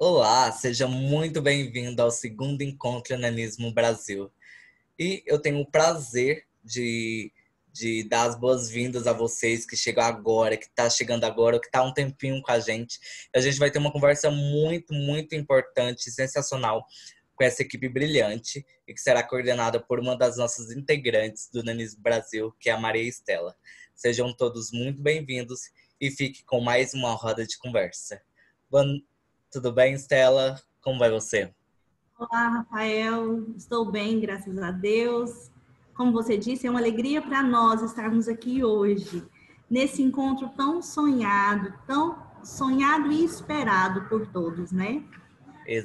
Olá, seja muito bem-vindo ao segundo encontro Nanismo Brasil. E eu tenho o prazer de dar as boas-vindas a vocês que chegam agora, que está chegando agora, que está há um tempinho com a gente. A gente vai ter uma conversa muito importante, sensacional, com essa equipe brilhante e que será coordenada por uma das nossas integrantes do Nanismo Brasil, que é a Maria Estela. Sejam todos muito bem-vindos e fique com mais uma roda de conversa. Tudo bem, Estela? Como vai você? Olá, Rafael. Estou bem, graças a Deus. Como você disse, é uma alegria para nós estarmos aqui hoje, nesse encontro tão sonhado e esperado por todos, né? E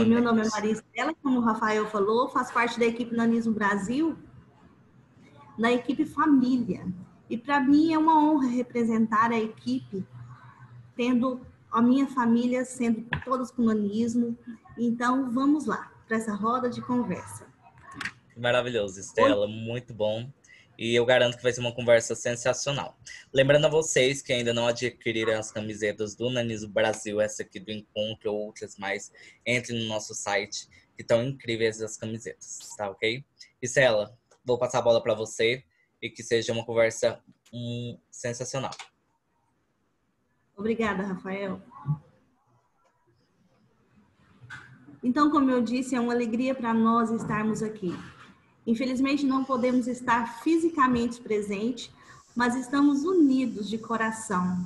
meu nome é Exatamente. Maria Estela, como o Rafael falou, faço parte da equipe Nanismo Brasil, da equipe Família. E para mim é uma honra representar a equipe, tendo a minha família sendo todas com nanismo. Então, vamos lá, para essa roda de conversa. Maravilhoso, Hoje, Estela. Muito bom. E eu garanto que vai ser uma conversa sensacional. Lembrando a vocês que ainda não adquiriram as camisetas do Nanismo Brasil, essa aqui do Encontro ou outras mais, entre no nosso site, que estão incríveis as camisetas, tá ok? Estela, vou passar a bola para você e que seja uma conversa sensacional. obrigada, Rafael. Então, como eu disse, é uma alegria para nós estarmos aqui. Infelizmente, não podemos estar fisicamente presentes, mas estamos unidos de coração.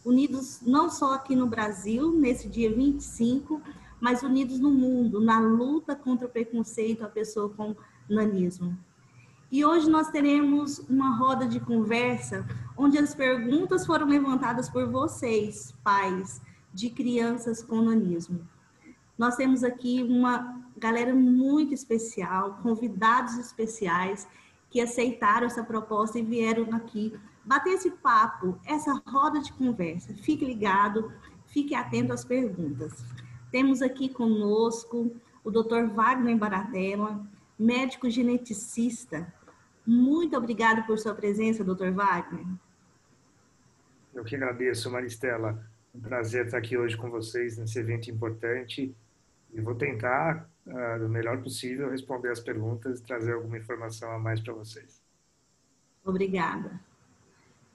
Unidos não só aqui no Brasil, nesse dia 25, mas unidos no mundo, na luta contra o preconceito à pessoa com nanismo. E hoje nós teremos uma roda de conversa onde as perguntas foram levantadas por vocês, pais de crianças com nanismo. Nós temos aqui uma galera muito especial, convidados especiais que aceitaram essa proposta e vieram aqui bater esse papo, essa roda de conversa. Fique ligado, fique atento às perguntas. Temos aqui conosco o Dr. Wagner Baratella, médico geneticista. Muito obrigado por sua presença, Dr. Wagner. Eu que agradeço, Maristela. Um prazer estar aqui hoje com vocês nesse evento importante e vou tentar, do melhor possível, responder as perguntas e trazer alguma informação a mais para vocês. Obrigada.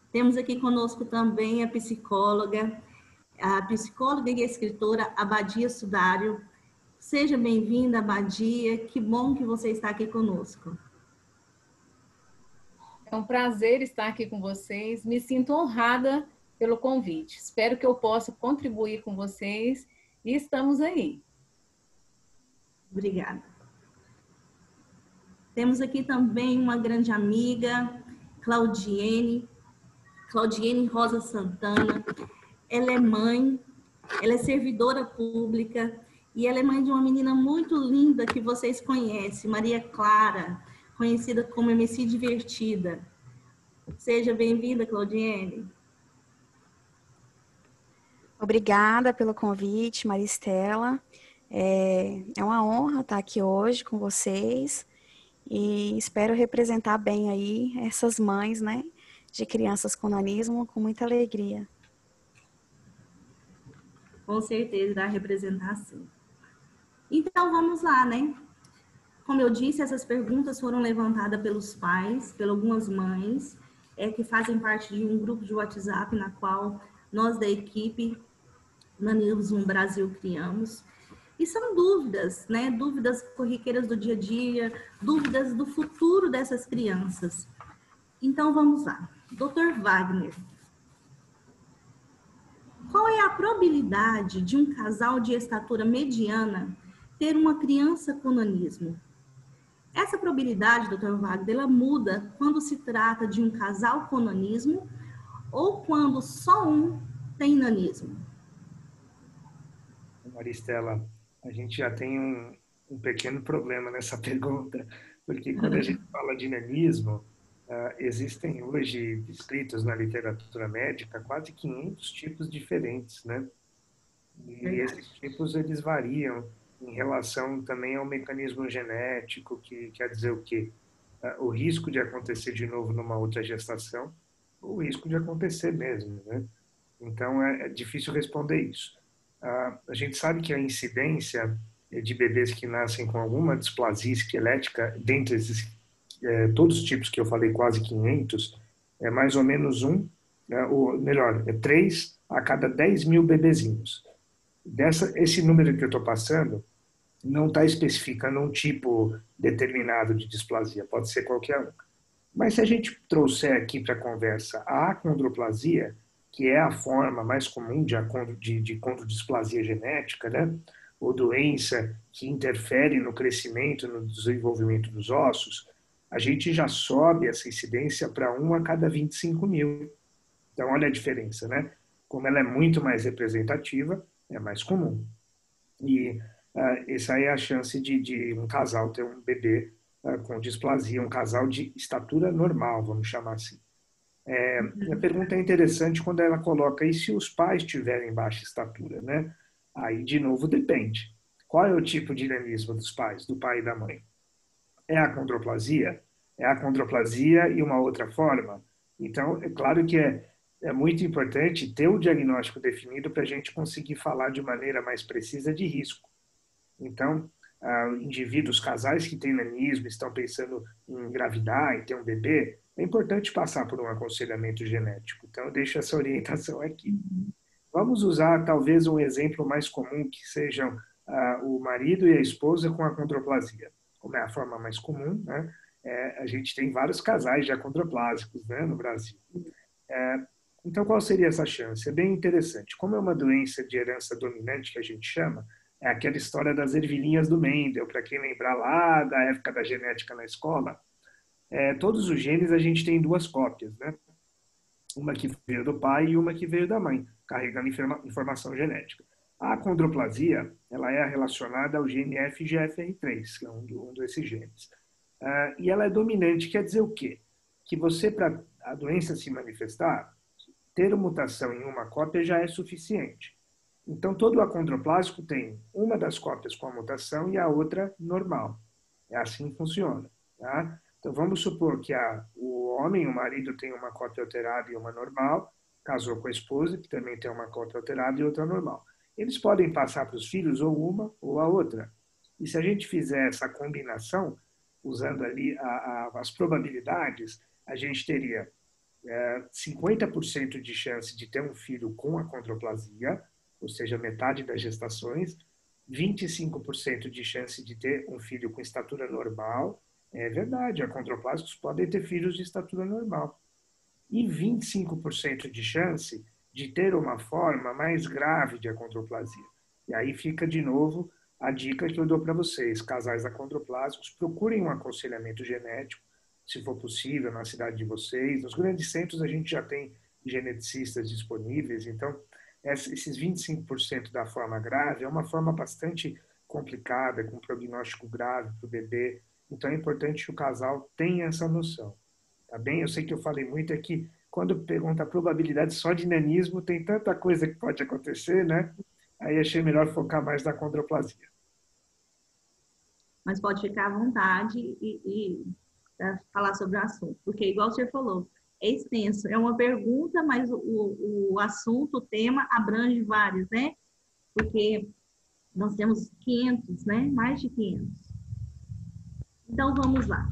Temos aqui conosco também a psicóloga e escritora Abadia Sudário. Seja bem-vinda, Abadia. Que bom que você está aqui conosco. É um prazer estar aqui com vocês. Me sinto honrada pelo convite. Espero que eu possa contribuir com vocês e estamos aí. Obrigada. Temos aqui também uma grande amiga, Claudiene Rosa Santana. Ela é mãe, ela é servidora pública e ela é mãe de uma menina muito linda que vocês conhecem, Maria Clara, conhecida como MC Divertida. Seja bem-vinda, Claudiene. Obrigada pelo convite, Maristela. É uma honra estar aqui hoje com vocês e espero representar bem aí essas mães, né, de crianças com nanismo com muita alegria. Com certeza irá representar sim. Então vamos lá, né? Como eu disse, essas perguntas foram levantadas pelos pais, por algumas mães, que fazem parte de um grupo de WhatsApp na qual nós da equipe Nanismo Brasil criamos. E são dúvidas, né? Dúvidas corriqueiras do dia a dia, dúvidas do futuro dessas crianças. Então vamos lá. Dr. Wagner, qual é a probabilidade de um casal de estatura mediana ter uma criança com nanismo? Essa probabilidade, Dr. Wagner, ela muda quando se trata de um casal com nanismo ou quando só um tem nanismo? Maristela, a gente já tem um pequeno problema nessa pergunta, porque quando a gente fala de nanismo, existem hoje descritos na literatura médica quase 500 tipos diferentes, né? E esses tipos eles variam em relação também ao mecanismo genético, que quer dizer o quê? O risco de acontecer de novo numa outra gestação, ou o risco de acontecer mesmo, né? Então é difícil responder isso. A gente sabe que a incidência de bebês que nascem com alguma displasia esquelética, dentre esses todos os tipos que eu falei, quase 500, é mais ou menos ou melhor, 3 a cada 10 mil bebezinhos. Esse número que eu estou passando não está especificando um tipo determinado de displasia, pode ser qualquer um. Mas se a gente trouxer aqui para a conversa a acondroplasia, que é a forma mais comum de condrodisplasia genética, né? Ou doença que interfere no crescimento, no desenvolvimento dos ossos, a gente já sobe essa incidência para 1 a cada 25 mil. Então, olha a diferença, né? Como ela é muito mais representativa, é mais comum. E essa é a chance de um casal ter um bebê com displasia, um casal de estatura normal, vamos chamar assim. A pergunta é interessante quando ela coloca, e se os pais tiverem baixa estatura, né? Aí, de novo, depende. Qual é o tipo de nanismo dos pais, do pai e da mãe? É a acondroplasia? É a acondroplasia e uma outra forma? Então, é claro que é muito importante ter o diagnóstico definido para a gente conseguir falar de maneira mais precisa de risco. Então, indivíduos, casais que têm nanismo, estão pensando em engravidar e ter um bebê, é importante passar por um aconselhamento genético. Então, eu deixo essa orientação aqui. Vamos usar, talvez, um exemplo mais comum, que sejam o marido e a esposa com acondroplasia. Como é a forma mais comum, né? A gente tem vários casais de acondroplásicos, né, no Brasil. Então, qual seria essa chance? É bem interessante. Como é uma doença de herança dominante, que a gente chama, é aquela história das ervilhinhas do Mendel, para quem lembrar lá da época da genética na escola, todos os genes a gente tem 2 cópias, né? Uma que veio do pai e uma que veio da mãe, carregando informação genética. A acondroplasia, ela é relacionada ao gene FGFR3, que é um desses genes. E ela é dominante, quer dizer o quê? Que você, para a doença se manifestar, ter uma mutação em uma cópia já é suficiente. Então, todo acondroplásico tem uma das cópias com a mutação e a outra normal. É assim que funciona. Tá? Então, vamos supor que o homem, o marido, tem uma cópia alterada e uma normal, casou com a esposa, que também tem uma cópia alterada e outra normal. Eles podem passar para os filhos ou uma ou a outra. E se a gente fizer essa combinação, usando ali as probabilidades, a gente teria 50% de chance de ter um filho com acondroplasia, ou seja, metade das gestações, 25% de chance de ter um filho com estatura normal. É verdade, acondroplásicos podem ter filhos de estatura normal. E 25% de chance de ter uma forma mais grave de acondroplasia. E aí fica, de novo, a dica que eu dou para vocês, casais acondroplásicos, procurem um aconselhamento genético, se for possível, na cidade de vocês. Nos grandes centros a gente já tem geneticistas disponíveis, então esses 25% da forma grave é uma forma bastante complicada, com prognóstico grave para o bebê. Então é importante que o casal tenha essa noção. Tá bem? Eu sei que eu falei muito aqui. Quando pergunta a probabilidade só de nanismo, tem tanta coisa que pode acontecer, né? Aí achei melhor focar mais na acondroplasia. Mas pode ficar à vontade e falar sobre o assunto, porque igual o senhor falou, é extenso, é uma pergunta, mas o assunto, o tema abrange vários, né? Porque nós temos 500, né? Mais de 500. Então, vamos lá.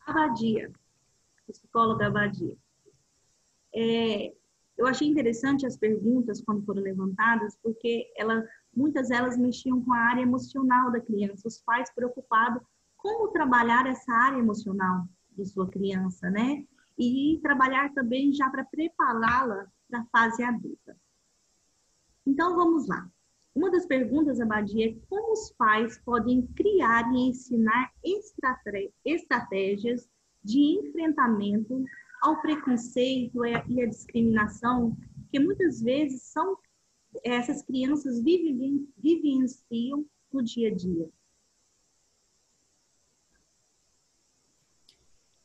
Abadia, psicóloga Abadia. Eu achei interessante as perguntas quando foram levantadas, porque muitas delas mexiam com a área emocional da criança, os pais preocupados como trabalhar essa área emocional de sua criança, né? E trabalhar também já para prepará-la para a fase adulta. Então, vamos lá. Uma das perguntas, Abadia, é como os pais podem criar e ensinar estratégias de enfrentamento ao preconceito e à discriminação, que muitas vezes essas crianças vivenciam no dia a dia.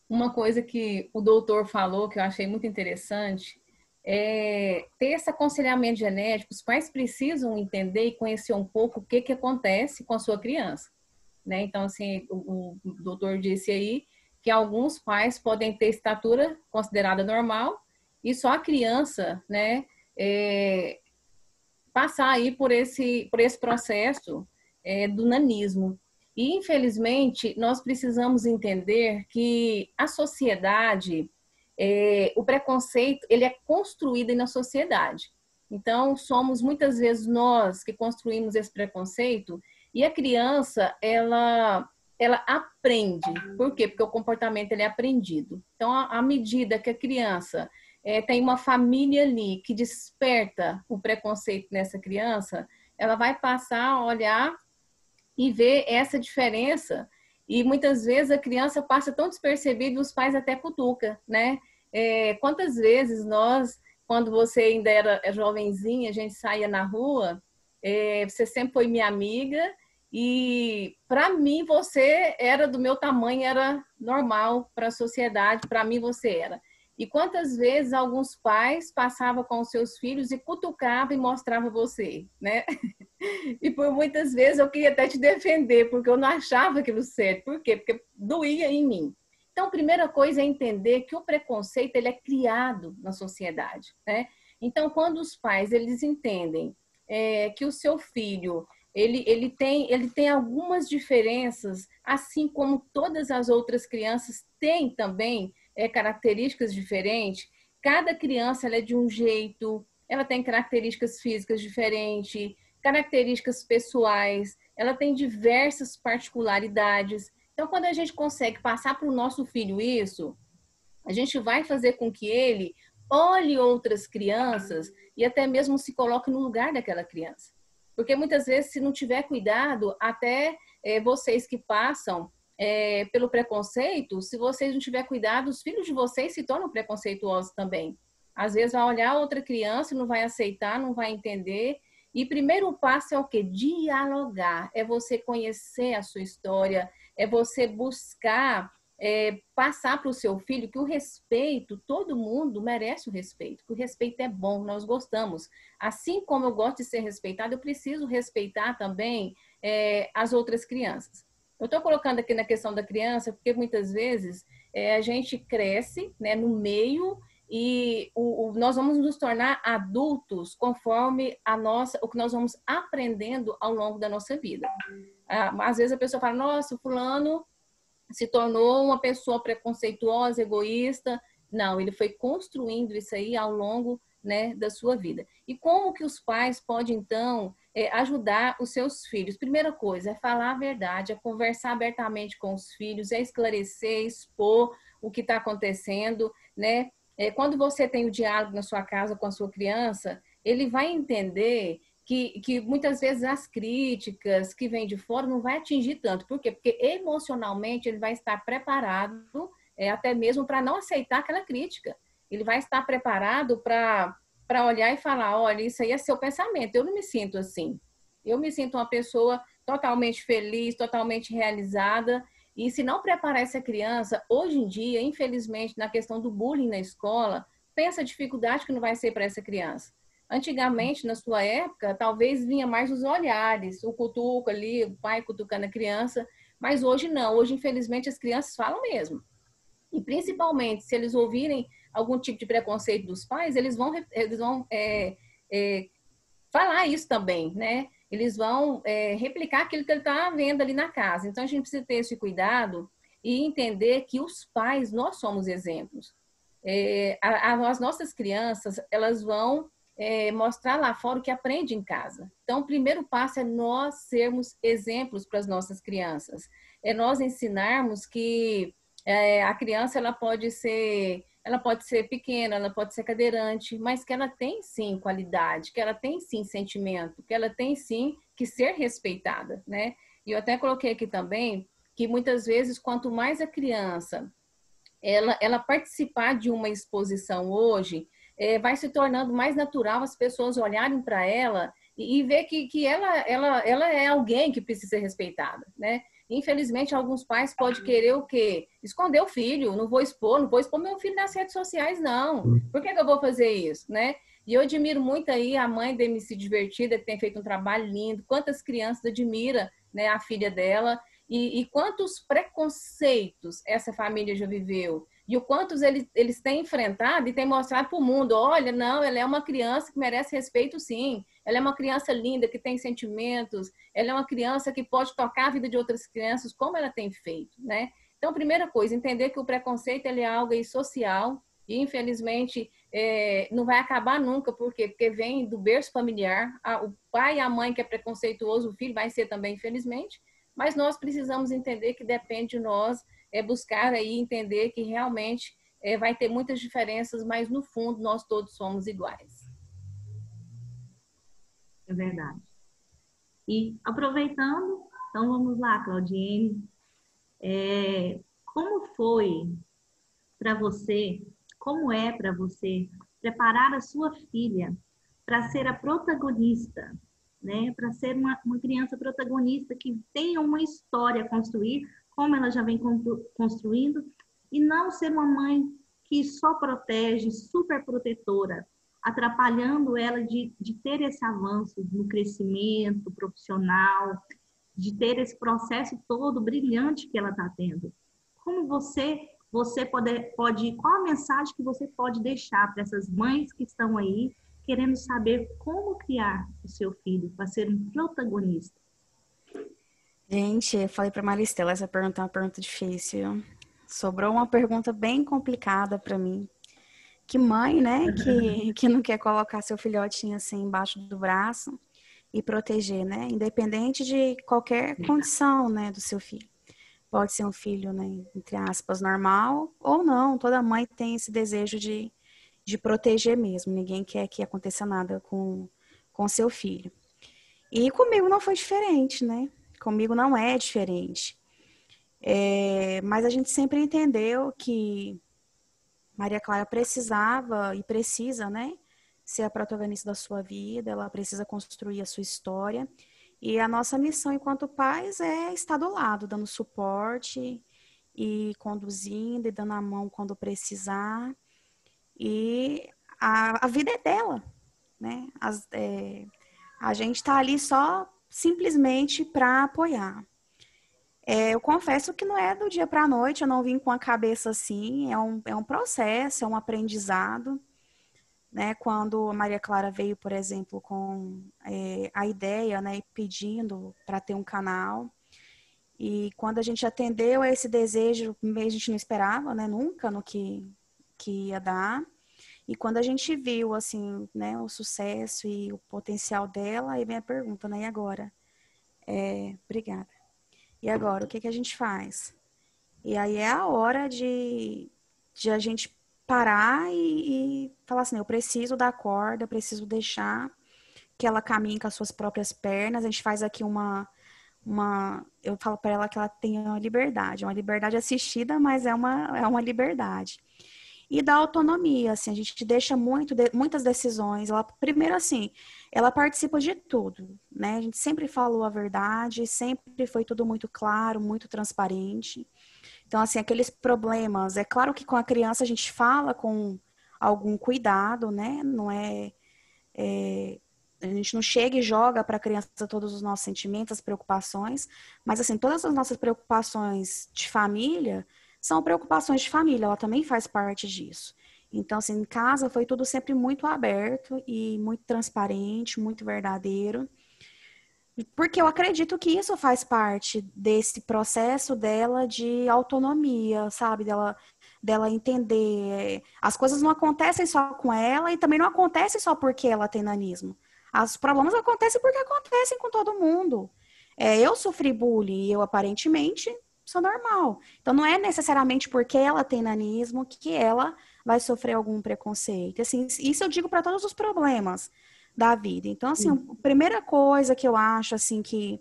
Uma coisa que o doutor falou, que eu achei muito interessante, é ter esse aconselhamento genético. Os pais precisam entender e conhecer um pouco o que acontece com a sua criança, né? Então, assim, o doutor disse aí que alguns pais podem ter estatura considerada normal e só a criança, né, passar aí por esse processo do nanismo. E, infelizmente, nós precisamos entender que a sociedade, o preconceito, ele é construído na sociedade. Então, somos muitas vezes nós que construímos esse preconceito e a criança, ela aprende. Por quê? Porque o comportamento ele é aprendido. Então, à medida que a criança tem uma família ali que desperta o preconceito nessa criança, ela vai passar a olhar e ver essa diferença. E muitas vezes a criança passa tão despercebida e os pais até cutucam, né? Quantas vezes nós, quando você ainda era jovenzinha, a gente saía na rua, você sempre foi minha amiga e para mim você era do meu tamanho, era normal para a sociedade, para mim você era. E quantas vezes alguns pais passavam com os seus filhos e cutucavam e mostravam você, né? E por muitas vezes eu queria até te defender, porque eu não achava aquilo certo. Por quê? Porque doía em mim. Então, a primeira coisa é entender que o preconceito ele é criado na sociedade, né? Então, quando os pais eles entendem que o seu filho ele tem algumas diferenças, assim como todas as outras crianças têm também características diferentes. Cada criança ela é de um jeito, ela tem características físicas diferentes, características pessoais, ela tem diversas particularidades. Então, quando a gente consegue passar para o nosso filho isso, a gente vai fazer com que ele olhe outras crianças e até mesmo se coloque no lugar daquela criança. Porque muitas vezes, se não tiver cuidado, até vocês que passam pelo preconceito, se vocês não tiver cuidado, os filhos de vocês se tornam preconceituosos também. Às vezes vai olhar outra criança, não vai aceitar, não vai entender. E primeiro passo é o quê? Dialogar. É você conhecer a sua história, é você buscar passar para o seu filho que o respeito, todo mundo merece o respeito, que o respeito é bom, nós gostamos. Assim como eu gosto de ser respeitada, eu preciso respeitar também as outras crianças. Eu estou colocando aqui na questão da criança, porque muitas vezes a gente cresce, né, no meio e nós vamos nos tornar adultos conforme o que nós vamos aprendendo ao longo da nossa vida. Às vezes a pessoa fala, nossa, fulano se tornou uma pessoa preconceituosa, egoísta. Não, ele foi construindo isso aí ao longo, né, da sua vida. E como que os pais podem, então, ajudar os seus filhos? Primeira coisa, é falar a verdade, é conversar abertamente com os filhos, é esclarecer, expor o que está acontecendo, né? Quando você tem o diálogo na sua casa com a sua criança, ele vai entender que muitas vezes as críticas que vêm de fora não vai atingir tanto. Por quê? Porque emocionalmente ele vai estar preparado até mesmo para não aceitar aquela crítica. Ele vai estar preparado para olhar e falar, olha, isso aí é seu pensamento, eu não me sinto assim. Eu me sinto uma pessoa totalmente feliz, totalmente realizada. E se não preparar essa criança, hoje em dia, infelizmente, na questão do bullying na escola, pensa a dificuldade que não vai ser para essa criança. Antigamente, na sua época, talvez vinha mais os olhares, o cutuco ali, o pai cutucando a criança, mas hoje não. Hoje, infelizmente, as crianças falam mesmo. E principalmente, se eles ouvirem algum tipo de preconceito dos pais, eles vão falar isso também, né? Eles vão replicar aquilo que ele está vendo ali na casa. Então, a gente precisa ter esse cuidado e entender que os pais, nós somos exemplos. As nossas crianças, elas vão mostrar lá fora o que aprende em casa. Então, o primeiro passo é nós sermos exemplos para as nossas crianças. É nós ensinarmos que a criança ela pode ser pequena, ela pode ser cadeirante, mas que ela tem sim qualidade, que ela tem sim sentimento, que ela tem sim que ser respeitada, né? E eu até coloquei aqui também que muitas vezes quanto mais a criança ela participar de uma exposição hoje, vai se tornando mais natural as pessoas olharem para ela e ver que ela é alguém que precisa ser respeitada, né? Infelizmente, alguns pais podem querer o quê? Esconder o filho, não vou expor meu filho nas redes sociais, não. Por que eu vou fazer isso, né? E eu admiro muito aí a mãe da MC Divertida, que tem feito um trabalho lindo. Quantas crianças admiram, né, a filha dela e quantos preconceitos essa família já viveu. e o quanto eles têm enfrentado e têm mostrado para o mundo, olha, não, ela é uma criança que merece respeito, sim. Ela é uma criança linda, que tem sentimentos. Ela é uma criança que pode tocar a vida de outras crianças, como ela tem feito, né? Então, primeira coisa, entender que o preconceito ele é algo aí social e, infelizmente, não vai acabar nunca. Por quê? Porque vem do berço familiar. O pai e a mãe que é preconceituoso, o filho vai ser também, infelizmente. Mas nós precisamos entender que depende de nós buscar aí entender que realmente vai ter muitas diferenças, mas no fundo nós todos somos iguais. É verdade. E aproveitando, então vamos lá, Claudiene. Como foi para você, como é para você preparar a sua filha para ser a protagonista, né? Para ser uma criança protagonista que tenha uma história a construir, como ela já vem construindo, e não ser uma mãe que só protege, super protetora, atrapalhando ela de ter esse avanço no crescimento profissional, de ter esse processo todo brilhante que ela está tendo. Como você pode, qual a mensagem que você pode deixar para essas mães que estão aí querendo saber como criar o seu filho para ser um protagonista? Gente, eu falei para Maristela, essa pergunta é uma pergunta difícil. Sobrou uma pergunta bem complicada para mim. Que mãe, né, que não quer colocar seu filhotinho assim embaixo do braço e proteger, né? Independente de qualquer condição, né, do seu filho. Pode ser um filho, né, entre aspas, normal ou não. Toda mãe tem esse desejo de proteger mesmo. Ninguém quer que aconteça nada com seu filho. E comigo não foi diferente, né? Comigo não é diferente. Mas a gente sempre entendeu que Maria Clara precisava e precisa, né, ser a protagonista da sua vida, ela precisa construir a sua história. E a nossa missão enquanto pais é estar do lado, dando suporte e conduzindo e dando a mão quando precisar. E a vida é dela, né? A gente está ali só simplesmente para apoiar. Eu confesso que não é do dia para a noite, eu não vim com a cabeça assim, é um processo, é um aprendizado, né? Quando a Maria Clara veio, por exemplo, com a ideia, né, pedindo para ter um canal, e quando a gente atendeu a esse desejo, a gente não esperava, né, nunca no que ia dar, e quando a gente viu, assim, né, o sucesso e o potencial dela, aí vem a pergunta, né, e agora? Obrigada. E agora, o que a gente faz? E aí é a hora de a gente parar e falar assim, eu preciso dar corda, eu preciso deixar que ela caminhe com as suas próprias pernas. A gente faz aqui eu falo para ela que ela tem uma liberdade assistida, mas é uma liberdade. E da autonomia, assim, a gente deixa muitas decisões. Primeiro, assim, ela participa de tudo, né? A gente sempre falou a verdade, sempre foi tudo muito claro, muito transparente. Então, assim, aqueles problemas, é claro que com a criança a gente fala com algum cuidado, né? Não a gente não chega e joga para a criança todos os nossos sentimentos, as preocupações, mas, assim, todas as nossas preocupações de família são preocupações de família, ela também faz parte disso. Então, assim, em casa foi tudo sempre muito aberto e muito transparente, muito verdadeiro, porque eu acredito que isso faz parte desse processo dela de autonomia, sabe? Dela entender. As coisas não acontecem só com ela e também não acontecem só porque ela tem nanismo. Os problemas acontecem porque acontecem com todo mundo. Eu sofri bullying e eu aparentemente sou normal. Então não é necessariamente porque ela tem nanismo que ela vai sofrer algum preconceito. Assim, isso eu digo para todos os problemas da vida. Então, assim, a primeira coisa que eu acho, assim, que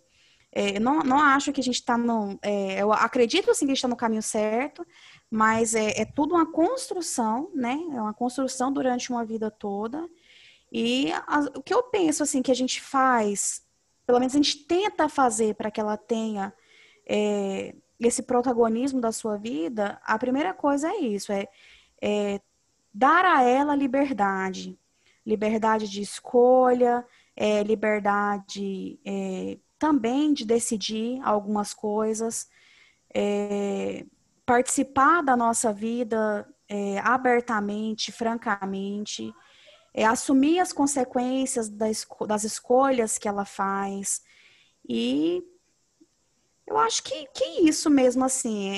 eu não acho que a gente está no... eu acredito, assim, que a gente está no caminho certo, mas é tudo uma construção, né? É uma construção durante uma vida toda. E o que eu penso, assim, que a gente faz, pelo menos a gente tenta fazer para que ela tenha esse protagonismo da sua vida, a primeira coisa é isso, dar a ela liberdade de escolha, liberdade também de decidir algumas coisas, participar da nossa vida abertamente, francamente, assumir as consequências das escolhas que ela faz. E eu acho que isso mesmo, assim,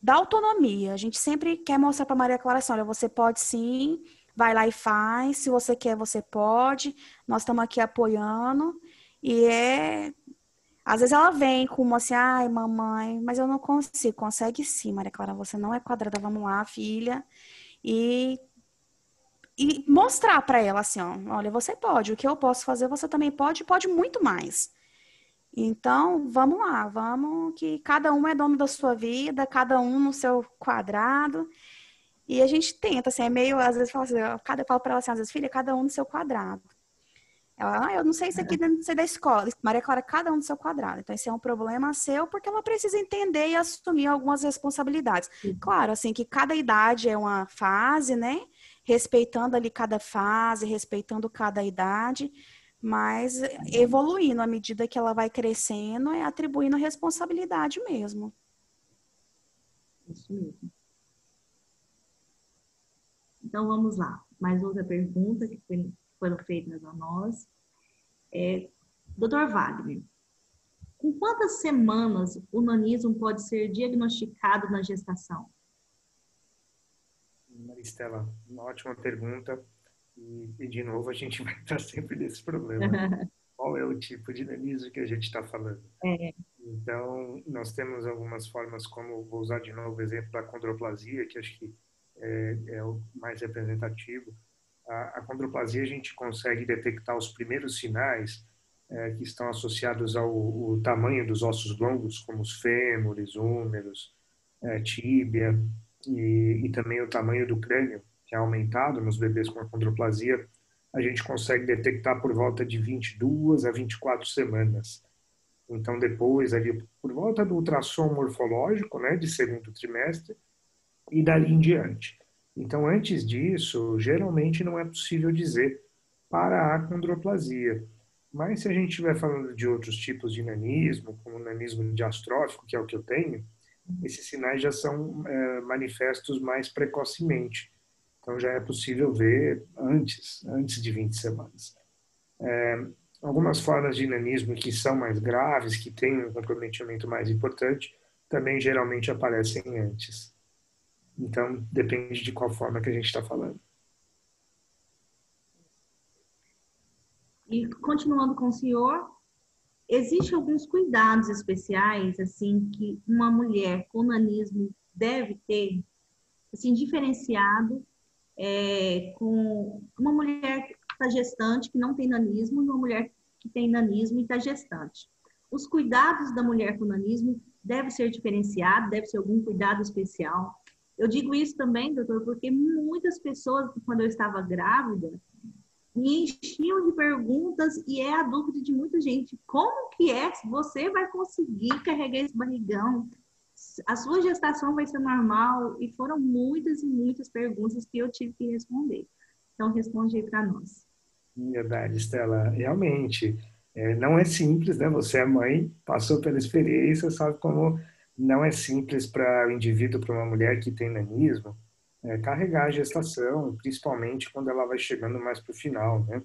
da autonomia. A gente sempre quer mostrar para Maria Clara assim, olha, você pode sim, vai lá e faz, se você quer, você pode, nós estamos aqui apoiando. E às vezes ela vem com uma assim, ai, mamãe, mas eu não consigo. Consegue sim, Maria Clara, você não é quadrada, vamos lá, filha. E mostrar para ela assim, ó, olha, você pode, o que eu posso fazer, você também pode muito mais. Então, vamos lá, vamos que cada um é dono da sua vida, cada um no seu quadrado. E a gente tenta, assim, é meio, às vezes, eu falo para ela assim, às vezes, filha, cada um no seu quadrado. Ela, eu não sei isso aqui, não sei da escola. Maria Clara, cada um no seu quadrado. Então, esse é um problema seu, porque ela precisa entender e assumir algumas responsabilidades. Claro, assim, que cada idade é uma fase, né? Respeitando ali cada fase, respeitando cada idade, mas evoluindo à medida que ela vai crescendo, atribuindo responsabilidade mesmo. Isso mesmo. Então, vamos lá. Mais outra pergunta que foram feitas a nós. Dr. Wagner, com quantas semanas o nanismo pode ser diagnosticado na gestação? Maristela, uma ótima pergunta. E de novo, a gente vai estar sempre nesse problema. Qual é o tipo de nanismo que a gente está falando? Então, nós temos algumas formas, como vou usar de novo o exemplo da condroplasia, que acho que é o mais representativo. A condroplasia, a gente consegue detectar os primeiros sinais que estão associados ao tamanho dos ossos longos, como os fêmures, húmeros, tíbia, e também o tamanho do crânio, que é aumentado nos bebês com a condroplasia. A gente consegue detectar por volta de 22 a 24 semanas. Então, depois, ali, por volta do ultrassom morfológico, né, de segundo trimestre, e dali em diante. Então, antes disso, geralmente não é possível dizer para a condroplasia. Mas se a gente estiver falando de outros tipos de nanismo, como o nanismo diastrófico, que é o que eu tenho, esses sinais já são manifestos mais precocemente. Então, já é possível ver antes de 20 semanas. Algumas formas de nanismo que são mais graves, que têm um comprometimento mais importante, também geralmente aparecem antes. Então, depende de qual forma que a gente está falando. E continuando com o senhor, existem alguns cuidados especiais, assim, que uma mulher com nanismo deve ter, assim, diferenciado com uma mulher que está gestante, que não tem nanismo, e uma mulher que tem nanismo e está gestante. Os cuidados da mulher com nanismo devem ser diferenciados, deve ser algum cuidado especial. Eu digo isso também, doutor, porque muitas pessoas, quando eu estava grávida, me enchiam de perguntas e é a dúvida de muita gente. Como que você vai conseguir carregar esse barrigão? A sua gestação vai ser normal? E foram muitas e muitas perguntas que eu tive que responder. Então, responde aí para nós. Verdade, Estela. Realmente, não é simples, né? Você é mãe, passou pela experiência, sabe como não é simples para o indivíduo, para uma mulher que tem nanismo, carregar a gestação, principalmente quando ela vai chegando mais para o final, né?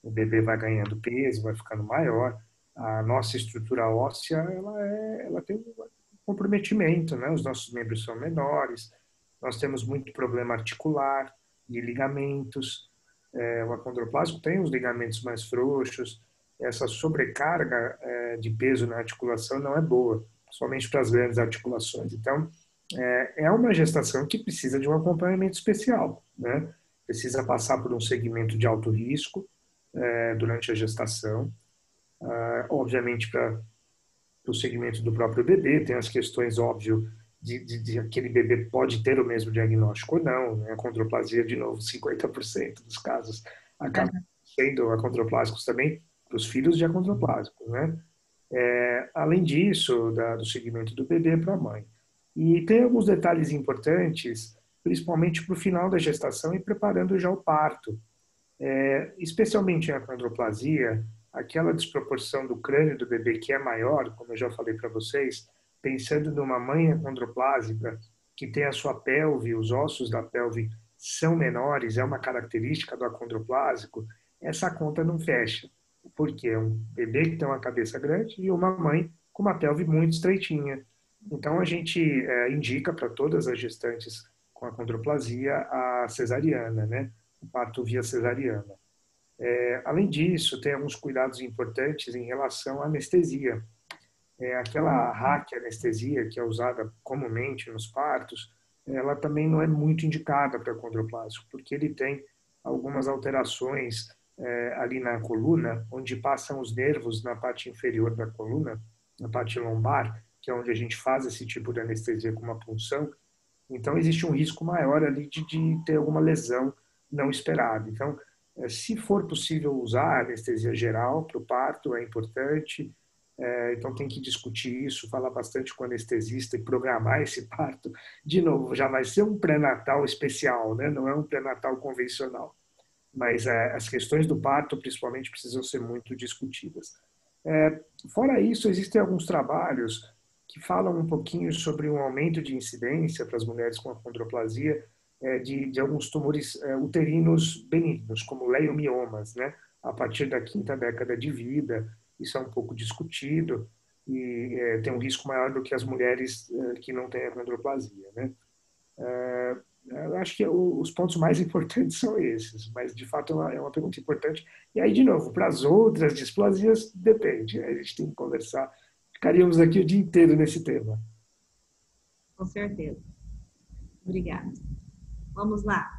O bebê vai ganhando peso, vai ficando maior. A nossa estrutura óssea, ela tem um comprometimento, né? Os nossos membros são menores, nós temos muito problema articular, de ligamentos. O acondroplásico tem os ligamentos mais frouxos. Essa sobrecarga de peso na articulação não é boa, somente para as grandes articulações. Então, é uma gestação que precisa de um acompanhamento especial, né? Precisa passar por um segmento de alto risco durante a gestação. Obviamente, para o segmento do próprio bebê, tem as questões, óbvio, de aquele bebê pode ter o mesmo diagnóstico ou não, né? A condroplasia, de novo, 50% dos casos acabam sendo acondroplásicos também para os filhos de acondroplásicos, né? Além disso, do segmento do bebê para a mãe. E tem alguns detalhes importantes, principalmente para o final da gestação e preparando já o parto. Especialmente em acondroplasia, aquela desproporção do crânio do bebê que é maior, como eu já falei para vocês, pensando numa mãe acondroplásica que tem a sua pelve, os ossos da pelve são menores, é uma característica do acondroplásico, essa conta não fecha. Porque é um bebê que tem uma cabeça grande e uma mãe com uma pelve muito estreitinha. Então, a gente indica para todas as gestantes com acondroplasia a cesariana, né? O parto via cesariana. Além disso, tem alguns cuidados importantes em relação à anestesia. Aquela raquianestesia que é usada comumente nos partos, ela também não é muito indicada para acondroplásico, porque ele tem algumas alterações ali na coluna, onde passam os nervos na parte inferior da coluna, na parte lombar, que é onde a gente faz esse tipo de anestesia com uma punção. Então, existe um risco maior ali de ter alguma lesão não esperada. Então, se for possível usar anestesia geral para o parto, é importante. Então, tem que discutir isso, falar bastante com o anestesista e programar esse parto. De novo, já vai ser um pré-natal especial, né? Não é um pré-natal convencional. Mas as questões do parto, principalmente, precisam ser muito discutidas. Fora isso, existem alguns trabalhos que falam um pouquinho sobre um aumento de incidência para as mulheres com acondroplasia de alguns tumores uterinos benignos, como leiomiomas, né? A partir da 5ª década de vida. Isso é um pouco discutido e tem um risco maior do que as mulheres que não têm acondroplasia, né? Eu acho que os pontos mais importantes são esses, mas de fato é uma pergunta importante. E aí, de novo, para as outras displasias, depende, a gente tem que conversar. Ficaríamos aqui o dia inteiro nesse tema. Com certeza. Obrigada. Vamos lá.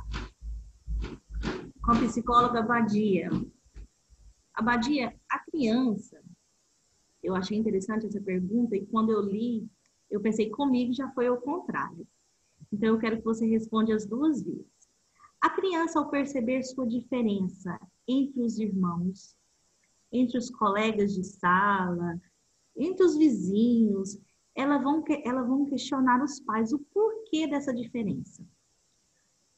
Com a psicóloga Badia. Abadia, a criança, eu achei interessante essa pergunta e quando eu li, eu pensei comigo já foi ao contrário. Então eu quero que você responda as duas vezes. A criança, ao perceber sua diferença entre os irmãos, entre os colegas de sala, entre os vizinhos, elas vão questionar os pais o porquê dessa diferença.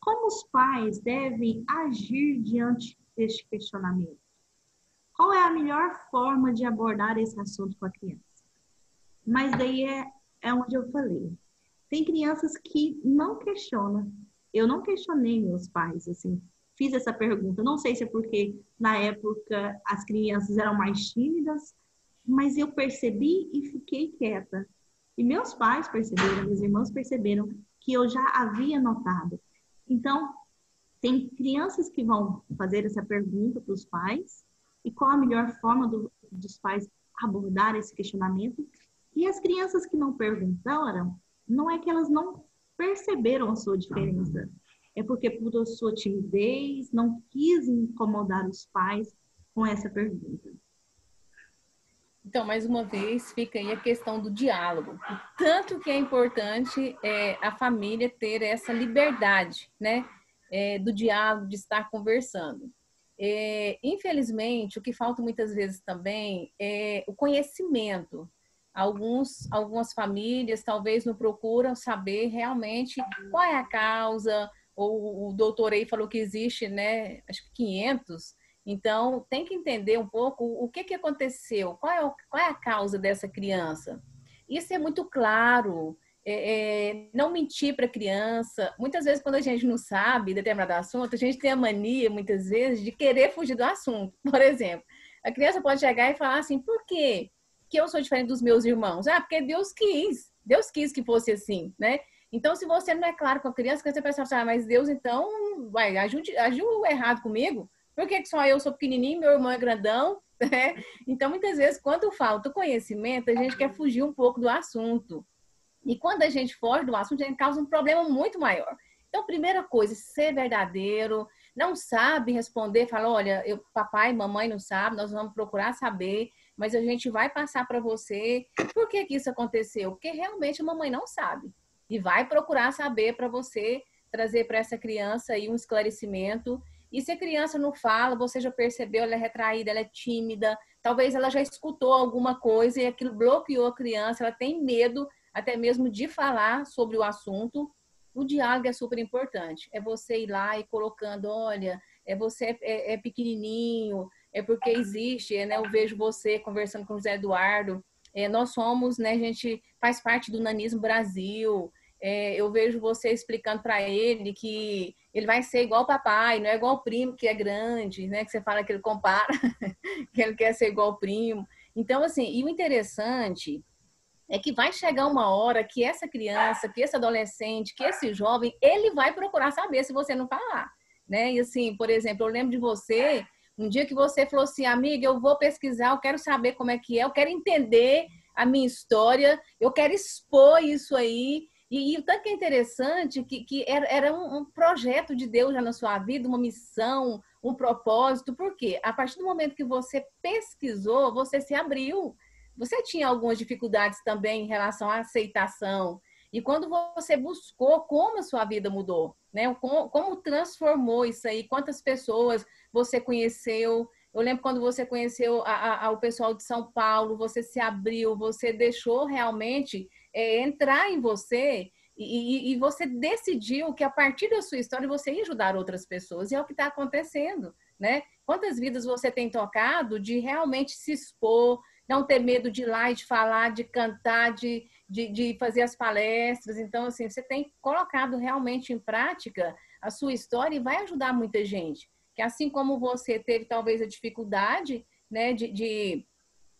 Como os pais devem agir diante deste questionamento? Qual é a melhor forma de abordar esse assunto com a criança? Mas daí é onde eu falei. Tem crianças que não questionam. Eu não questionei meus pais, assim. Fiz essa pergunta. Não sei se é porque, na época, as crianças eram mais tímidas, mas eu percebi e fiquei quieta. E meus pais perceberam, meus irmãos perceberam que eu já havia notado. Então, tem crianças que vão fazer essa pergunta para os pais, e qual a melhor forma dos pais abordar esse questionamento. E as crianças que não perguntaram, não é que elas não perceberam a sua diferença, é porque por sua timidez não quis incomodar os pais com essa pergunta. Então, mais uma vez, fica aí a questão do diálogo. Tanto que é importante a família ter essa liberdade, né? Do diálogo, de estar conversando. Infelizmente, o que falta muitas vezes também é o conhecimento. Algumas famílias talvez não procuram saber realmente qual é a causa, ou o doutor aí falou que existe, né, acho que 500. Então, tem que entender um pouco o que aconteceu, qual é a causa dessa criança. Isso é muito claro. Não mentir para a criança. Muitas vezes, quando a gente não sabe determinado assunto, a gente tem a mania, muitas vezes, de querer fugir do assunto. Por exemplo, a criança pode chegar e falar assim, por quê que eu sou diferente dos meus irmãos? Porque Deus quis que fosse assim, né? Então, se você não é claro com a criança, você pensa assim, mas Deus, então, agiu errado comigo? Por que só eu sou pequenininho, meu irmão é grandão? Então, muitas vezes, quando falta o conhecimento, a gente quer fugir um pouco do assunto. E quando a gente foge do assunto, a gente causa um problema muito maior. Então, primeira coisa, ser verdadeiro. Não sabe responder, fala, olha, papai e mamãe não sabem, nós vamos procurar saber, mas a gente vai passar para você. Por que isso aconteceu? Porque realmente a mamãe não sabe. E vai procurar saber para você trazer para essa criança aí um esclarecimento. E se a criança não fala, você já percebeu, ela é retraída, ela é tímida, talvez ela já escutou alguma coisa e aquilo bloqueou a criança, ela tem medo até mesmo de falar sobre o assunto. O diálogo é super importante. É você ir lá e colocando, olha, você é pequenininho, é porque existe, né? Eu vejo você conversando com o José Eduardo, nós somos, né, a gente faz parte do Nanismo Brasil. Eu vejo você explicando para ele que ele vai ser igual o papai, não é igual o primo que é grande, né? Que você fala que ele compara, que ele quer ser igual o primo. Então, assim, e o interessante é que vai chegar uma hora que essa criança, que esse adolescente, que esse jovem, ele vai procurar saber se você não falar, né? E assim, por exemplo, eu lembro de você, um dia que você falou assim, amiga, eu vou pesquisar, eu quero saber como é que é, eu quero entender a minha história, eu quero expor isso aí. E o tanto que é interessante que era um projeto de Deus já na sua vida, uma missão, um propósito. Por quê? A partir do momento que você pesquisou, você se abriu. Você tinha algumas dificuldades também em relação à aceitação. E quando você buscou, como a sua vida mudou, né? Como transformou isso aí, quantas pessoas você conheceu. Eu lembro quando você conheceu o pessoal de São Paulo, você se abriu, você deixou realmente entrar em você e você decidiu que a partir da sua história você ia ajudar outras pessoas. E é o que está acontecendo, né? Quantas vidas você tem tocado de realmente se expor, não ter medo de ir lá e de falar, de cantar, de fazer as palestras. Então, assim, você tem colocado realmente em prática a sua história e vai ajudar muita gente. Que assim como você teve talvez a dificuldade, né, de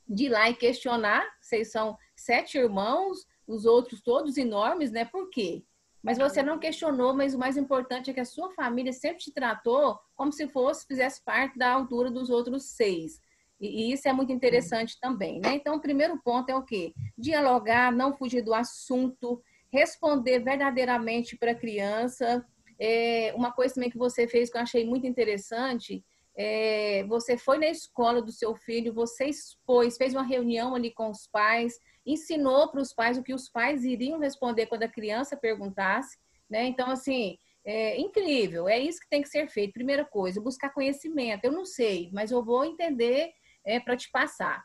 ir lá e questionar, vocês são 7 irmãos, os outros todos enormes, né? Por quê? Mas você não questionou, mas o mais importante é que a sua família sempre te tratou como se fizesse parte da altura dos outros 6. E isso é muito interessante também, né? Então, o primeiro ponto é o quê? Dialogar, não fugir do assunto, responder verdadeiramente para a criança. Uma coisa também que você fez que eu achei muito interessante, você foi na escola do seu filho, você expôs, fez uma reunião ali com os pais, ensinou para os pais o que os pais iriam responder quando a criança perguntasse, né? Então, assim, incrível, é isso que tem que ser feito. Primeira coisa, buscar conhecimento. Eu não sei, mas eu vou entender para te passar.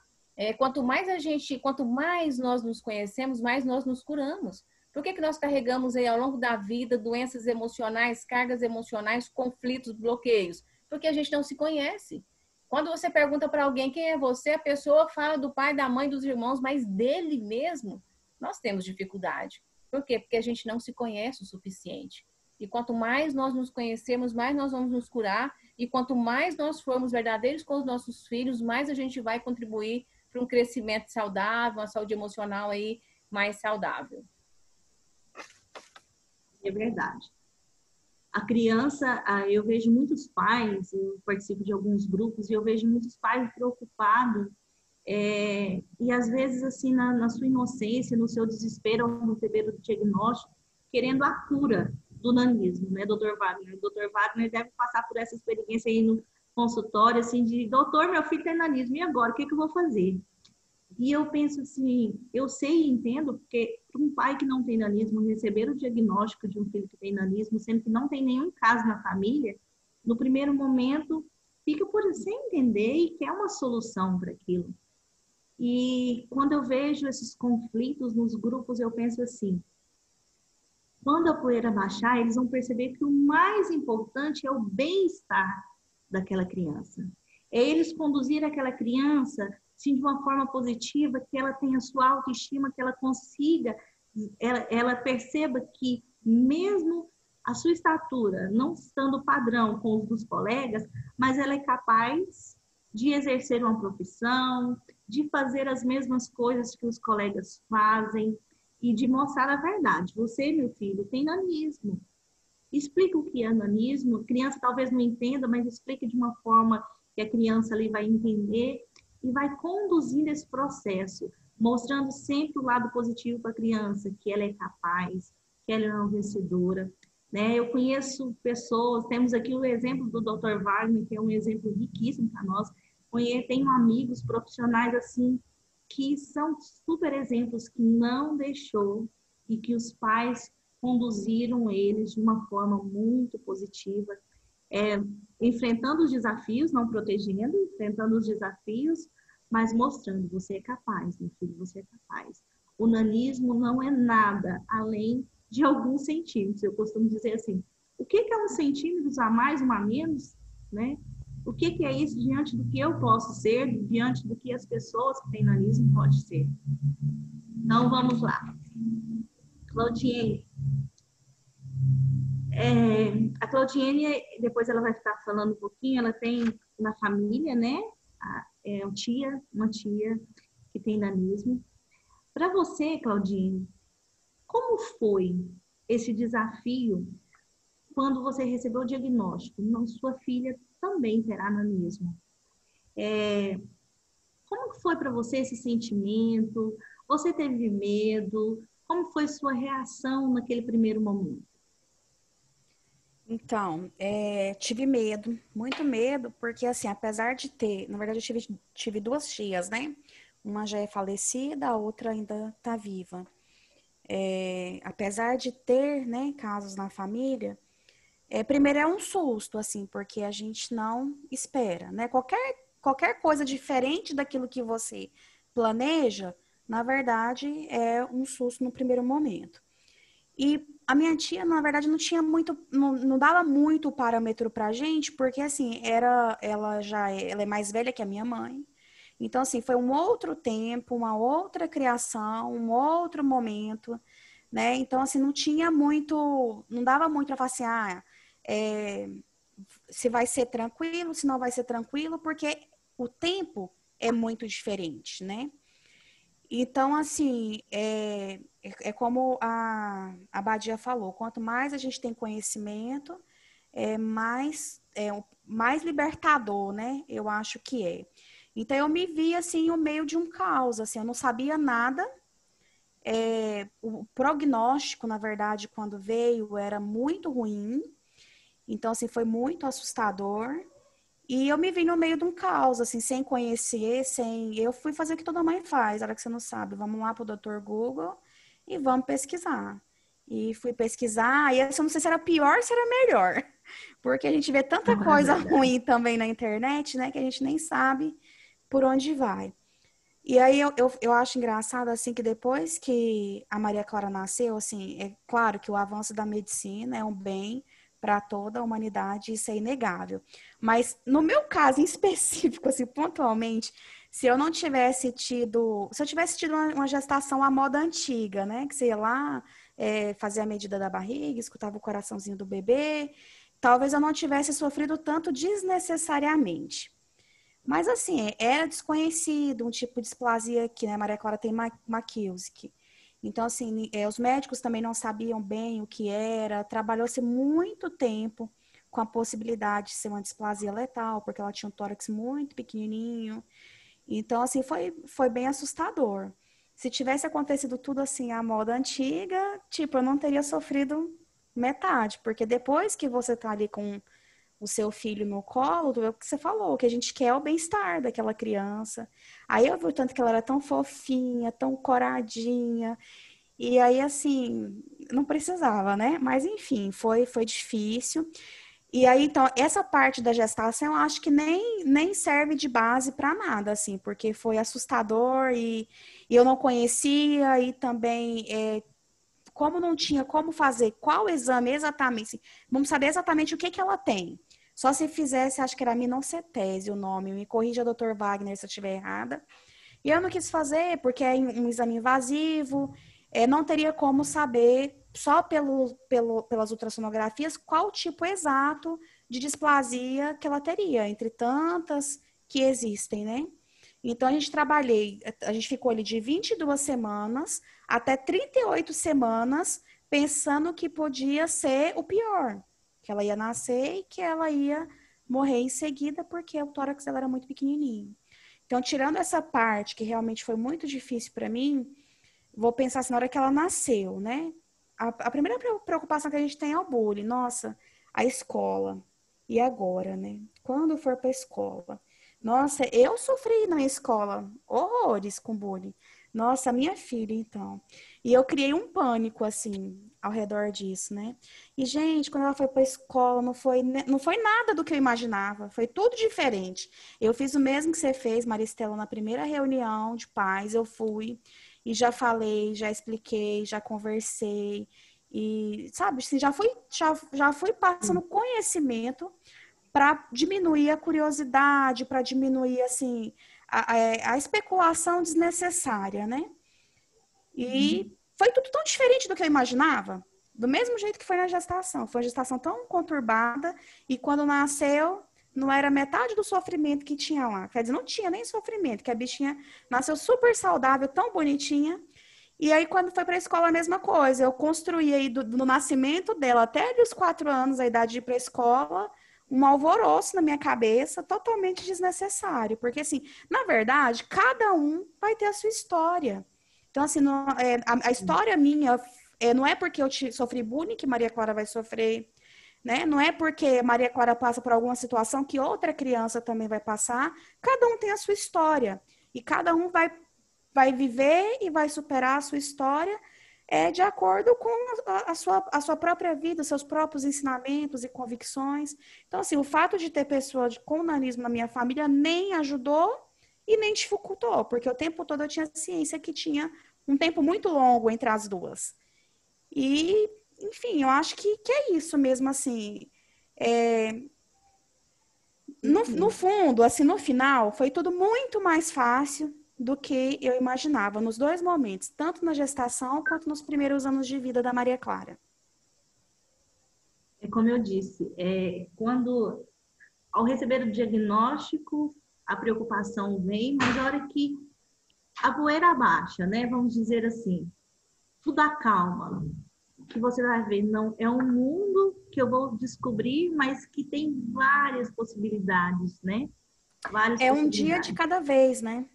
Quanto mais nós nos conhecemos, mais nós nos curamos. Por que nós carregamos aí ao longo da vida doenças emocionais, cargas emocionais, conflitos, bloqueios? Porque a gente não se conhece. Quando você pergunta para alguém quem é você, a pessoa fala do pai, da mãe, dos irmãos, mas dele mesmo, nós temos dificuldade. Por quê? Porque a gente não se conhece o suficiente. E quanto mais nós nos conhecemos, mais nós vamos nos curar. E quanto mais nós formos verdadeiros com os nossos filhos, mais a gente vai contribuir para um crescimento saudável, uma saúde emocional aí mais saudável. É verdade. A criança, eu vejo muitos pais, eu participo de alguns grupos, e eu vejo muitos pais preocupados, e às vezes, assim, na sua inocência, no seu desespero, ao receber o diagnóstico, querendo a cura do nanismo, né, doutor Wagner? O doutor Wagner deve passar por essa experiência aí no consultório, assim, de, doutor, meu filho tem nanismo, e agora, o que eu vou fazer? E eu penso assim, eu sei e entendo, porque para um pai que não tem nanismo, receber o diagnóstico de um filho que tem nanismo, sendo que não tem nenhum caso na família, no primeiro momento, fica por sem entender e quer uma solução para aquilo. E quando eu vejo esses conflitos nos grupos, eu penso assim, quando a poeira baixar, eles vão perceber que o mais importante é o bem-estar daquela criança. É eles conduzir aquela criança sim, de uma forma positiva, que ela tenha sua autoestima, que ela consiga, ela perceba que mesmo a sua estatura não estando padrão com os dos colegas, mas ela é capaz de exercer uma profissão, de fazer as mesmas coisas que os colegas fazem e de mostrar a verdade. Você, meu filho, tem nanismo. Explica o que é nanismo. A criança talvez não entenda, mas explique de uma forma que a criança ali vai entender e vai conduzindo esse processo, mostrando sempre o lado positivo para a criança, que ela é capaz, que ela é uma vencedora. Né? Eu conheço pessoas, temos aqui o exemplo do Dr. Wagner, que é um exemplo riquíssimo para nós. Tenho amigos profissionais assim, que são super exemplos, que não deixou e que os pais conduziram eles de uma forma muito positiva, enfrentando os desafios, não protegendo, enfrentando os desafios, mas mostrando, você é capaz, meu filho, você é capaz. O nanismo não é nada além de alguns centímetros. Eu costumo dizer assim, o que é 1 centímetro a mais, 1 a menos, né? O que é isso diante do que eu posso ser, diante do que as pessoas que têm nanismo podem ser? Então, vamos lá. Claudiene. A Claudiene, depois ela vai ficar falando um pouquinho, ela tem na família, né? Uma tia que tem nanismo. Para você, Claudine, como foi esse desafio quando você recebeu o diagnóstico? Não, sua filha também terá nanismo. Como foi para você esse sentimento? Você teve medo? Como foi sua reação naquele primeiro momento? Então, tive medo, muito medo, porque assim, apesar de ter, na verdade eu tive duas tias, né? Uma já é falecida, a outra ainda está viva. Apesar de ter, né, casos na família, primeiro é um susto, assim, porque a gente não espera, né? Qualquer coisa diferente daquilo que você planeja, na verdade, é um susto no primeiro momento. E a minha tia, na verdade, não tinha muito, não dava muito parâmetro pra gente, porque assim, ela é mais velha que a minha mãe. Então, assim, foi um outro tempo, uma outra criação, um outro momento, né? Então, assim, não dava muito para falar assim, se vai ser tranquilo, se não vai ser tranquilo, porque o tempo é muito diferente, né? Então, assim, como a Badia falou, quanto mais a gente tem conhecimento, mais libertador, né? Eu acho que é. Então, eu me vi, assim, no meio de um caos, assim, eu não sabia nada. O prognóstico, na verdade, quando veio, era muito ruim. Então, assim, foi muito assustador. E eu me vi no meio de um caos, assim, sem conhecer, Eu fui fazer o que toda mãe faz, a hora que você não sabe. Vamos lá pro Dr. Google e vamos pesquisar. E fui pesquisar, e essa eu não sei se era pior ou se era melhor. Porque a gente vê tanta coisa ruim também na internet, né? Que a gente nem sabe por onde vai. E aí eu acho engraçado, assim, que depois que a Maria Clara nasceu, assim, é claro que o avanço da medicina é um bem para toda a humanidade, isso é inegável. Mas no meu caso em específico, assim, pontualmente, se eu tivesse tido uma gestação à moda antiga, né, que você ia lá, fazer a medida da barriga, escutava o coraçãozinho do bebê, talvez eu não tivesse sofrido tanto desnecessariamente. Mas assim, era desconhecido um tipo de displasia que, né, Maria Clara tem Makielski. Então, assim, os médicos também não sabiam bem o que era. Trabalhou-se muito tempo com a possibilidade de ser uma displasia letal, porque ela tinha um tórax muito pequenininho. Então, assim, foi bem assustador. Se tivesse acontecido tudo assim, à moda antiga, tipo, eu não teria sofrido metade, porque depois que você tá ali com o seu filho no colo, é o que você falou, que a gente quer o bem-estar daquela criança. Aí eu vi o tanto que ela era tão fofinha, tão coradinha, e aí, assim, não precisava, né? Mas, enfim, foi difícil. E aí, então, essa parte da gestação, eu acho que nem serve de base para nada, assim, porque foi assustador e eu não conhecia, e também, como não tinha como fazer qual exame exatamente, vamos saber exatamente o que ela tem. Só se fizesse, acho que era minocetese o nome, me corrija, doutor Wagner, se eu estiver errada. E eu não quis fazer, porque é um exame invasivo, não teria como saber, só pelas ultrassonografias, qual o tipo exato de displasia que ela teria, entre tantas que existem, né? Então, a gente ficou ali de 22 semanas até 38 semanas, pensando que podia ser o pior, que ela ia nascer e que ela ia morrer em seguida, porque o tórax dela era muito pequenininho. Então, tirando essa parte que realmente foi muito difícil para mim, vou pensar assim, na hora que ela nasceu, né? A primeira preocupação que a gente tem é o bullying. Nossa, a escola. E agora, né? Quando for para a escola? Nossa, eu sofri na escola horrores com bullying. Nossa, a minha filha, então. E eu criei um pânico, assim, ao redor disso, né? E, gente, quando ela foi para a escola, não foi nada do que eu imaginava. Foi tudo diferente. Eu fiz o mesmo que você fez, Maristela, na primeira reunião de pais. Eu fui e já falei, já expliquei, já conversei. E, sabe, assim, já fui passando conhecimento para diminuir a curiosidade, para diminuir, assim, a especulação desnecessária, né? E foi tudo tão diferente do que eu imaginava. Do mesmo jeito que foi na gestação. Foi uma gestação tão conturbada e quando nasceu, não era metade do sofrimento que tinha lá. Quer dizer, não tinha nem sofrimento, que a bichinha nasceu super saudável, tão bonitinha. E aí, quando foi para a escola, a mesma coisa. Eu construí aí do nascimento dela até os 4 anos, a idade de ir para a escola, um alvoroço na minha cabeça, totalmente desnecessário. Porque, assim, na verdade, cada um vai ter a sua história. Então, assim, a história minha não é porque eu sofri bullying que Maria Clara vai sofrer, né? Não é porque Maria Clara passa por alguma situação que outra criança também vai passar. Cada um tem a sua história. E cada um vai viver e vai superar a sua história de acordo com a sua própria vida, seus próprios ensinamentos e convicções. Então, assim, o fato de ter pessoas com nanismo na minha família nem ajudou e nem dificultou, porque o tempo todo eu tinha ciência que tinha um tempo muito longo entre as duas. E, enfim, eu acho que é isso mesmo, assim. No fundo, assim, no final, foi tudo muito mais fácil do que eu imaginava, nos 2 momentos, tanto na gestação quanto nos primeiros anos de vida da Maria Clara. Como eu disse, ao receber o diagnóstico, a preocupação vem, mas a hora que a poeira baixa, né? Vamos dizer assim, tudo acalma, que você vai ver, não é um mundo que eu vou descobrir, mas que tem várias possibilidades, né? Um dia de cada vez, né?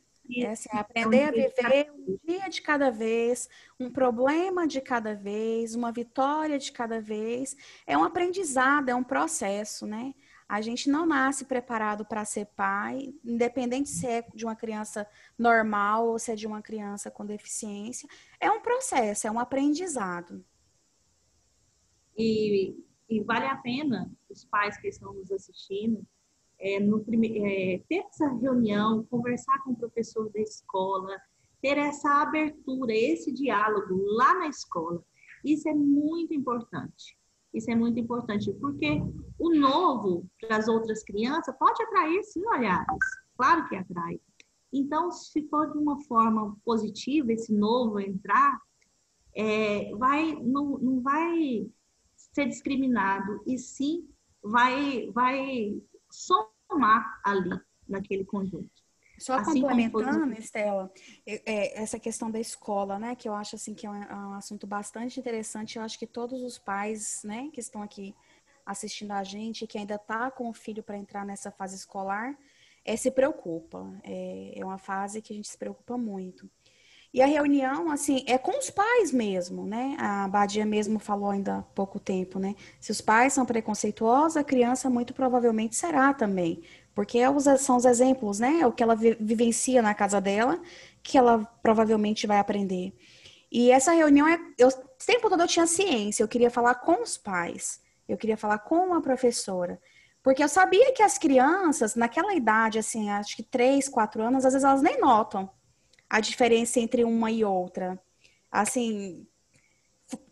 Assim, aprender a viver um dia de cada vez, um problema de cada vez, uma vitória de cada vez. É um aprendizado, é um processo, né? A gente não nasce preparado para ser pai, independente se é de uma criança normal ou se é de uma criança com deficiência. É um processo, é um aprendizado. E vale a pena os pais que estão nos assistindo ter essa reunião, conversar com o professor da escola, ter essa abertura, esse diálogo lá na escola. Isso é muito importante. Isso é muito importante, porque o novo para as outras crianças pode atrair, sim, olhares. Claro que atrai. Então, se for de uma forma positiva, esse novo entrar, não vai ser discriminado, e sim vai somar ali, naquele conjunto. Só assim complementando, Estela, essa questão da escola, né, que eu acho assim que é um assunto bastante interessante. Eu acho que todos os pais, né, que estão aqui assistindo a gente, que ainda tá com o filho para entrar nessa fase escolar, se preocupa. É uma fase que a gente se preocupa muito. E a reunião, assim, é com os pais mesmo, né? A Badia mesmo falou ainda há pouco tempo, né? Se os pais são preconceituosos, a criança muito provavelmente será também. Porque são os exemplos, né? O que ela vivencia na casa dela, que ela provavelmente vai aprender. E essa reunião, o tempo todo eu tinha ciência, eu queria falar com os pais, eu queria falar com a professora. Porque eu sabia que as crianças, naquela idade, assim, acho que 3, 4 anos, às vezes elas nem notam a diferença entre uma e outra. Assim,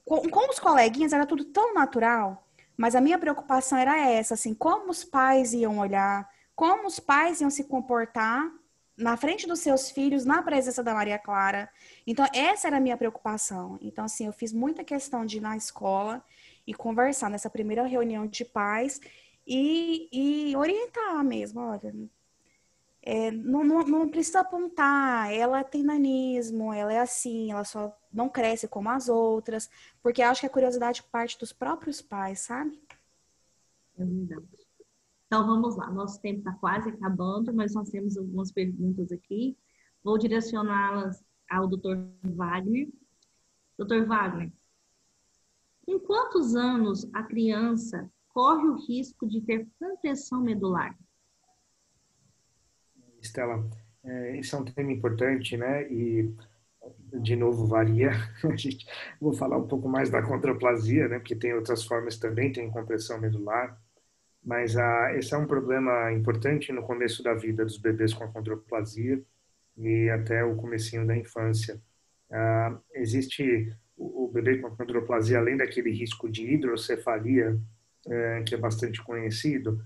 com os coleguinhas era tudo tão natural, mas a minha preocupação era essa, assim, como os pais iam olhar, como os pais iam se comportar na frente dos seus filhos, na presença da Maria Clara. Então, essa era a minha preocupação. Então, assim, eu fiz muita questão de ir na escola e conversar nessa primeira reunião de pais e orientar mesmo, olha, não precisa apontar, ela tem nanismo, ela é assim, ela só não cresce como as outras, porque eu acho que a curiosidade parte dos próprios pais, sabe? É verdade. Então, vamos lá, nosso tempo está quase acabando, mas nós temos algumas perguntas aqui. Vou direcioná-las ao Dr. Wagner. Dr. Wagner, em quantos anos a criança corre o risco de ter compressão medular? Estela, esse é um tema importante, né? E, de novo, varia. Vou falar um pouco mais da condroplasia, né? Porque tem outras formas também, tem compressão medular. Mas esse é um problema importante no começo da vida dos bebês com condroplasia e até o comecinho da infância. Existe o bebê com condroplasia, além daquele risco de hidrocefalia, que é bastante conhecido,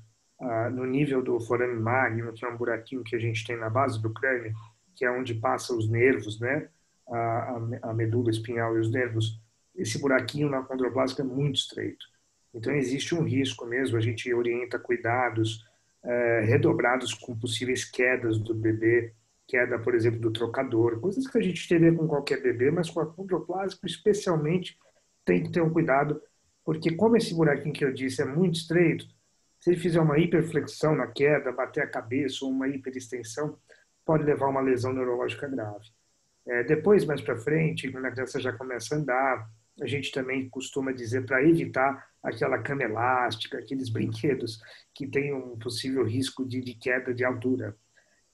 no nível do foramen magnum, que é um buraquinho que a gente tem na base do crânio, que é onde passa os nervos, né? A medula espinhal e os nervos, esse buraquinho na condroplástica é muito estreito. Então, existe um risco mesmo, a gente orienta cuidados redobrados com possíveis quedas do bebê, queda, por exemplo, do trocador, coisas que a gente teria com qualquer bebê, mas com a condroplásica, especialmente, tem que ter um cuidado, porque como esse buraquinho que eu disse é muito estreito, se ele fizer uma hiperflexão na queda, bater a cabeça ou uma hiperextensão, pode levar a uma lesão neurológica grave. Depois, mais para frente, quando a criança já começa a andar, a gente também costuma dizer para evitar aquela cama elástica, aqueles brinquedos que têm um possível risco de queda de altura.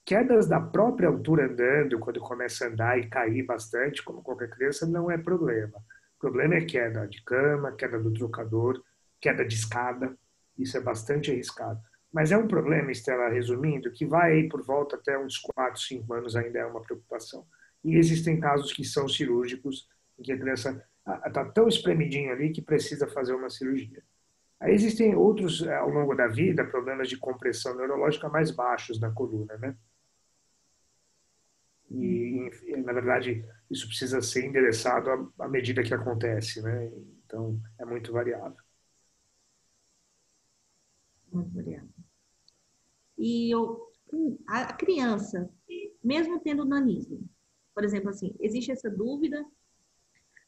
Quedas da própria altura andando, quando começa a andar e cair bastante, como qualquer criança, não é problema. O problema é queda de cama, queda do trocador, queda de escada. Isso é bastante arriscado. Mas é um problema, Estela, resumindo, que vai aí por volta até uns 4, 5 anos ainda é uma preocupação. E existem casos que são cirúrgicos, em que a criança está tão espremidinha ali que precisa fazer uma cirurgia. Aí existem outros, ao longo da vida, problemas de compressão neurológica mais baixos na coluna, né? E, na verdade, isso precisa ser endereçado à medida que acontece, né? Então, é muito variável. Muito variável. E a criança, mesmo tendo nanismo, por exemplo, assim, existe essa dúvida,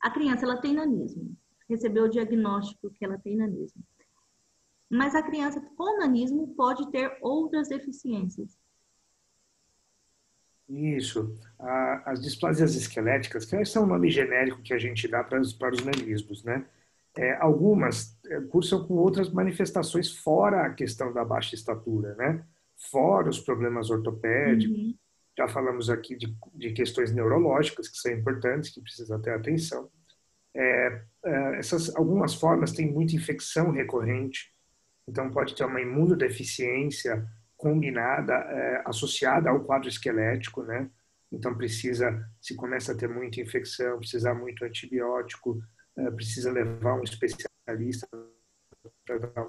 a criança, ela tem nanismo, recebeu o diagnóstico que ela tem nanismo. Mas a criança com nanismo pode ter outras deficiências. Isso. As displasias esqueléticas, que são um nome genérico que a gente dá para os nanismos, né? Algumas cursam com outras manifestações fora a questão da baixa estatura, né? Fora os problemas ortopédicos. Uhum. Já falamos aqui de questões neurológicas, que são importantes, que precisam ter atenção. Algumas formas têm muita infecção recorrente, então pode ter uma imunodeficiência combinada, associada ao quadro esquelético, né? Então se começa a ter muita infecção, precisa muito antibiótico, precisa levar um especialista para dar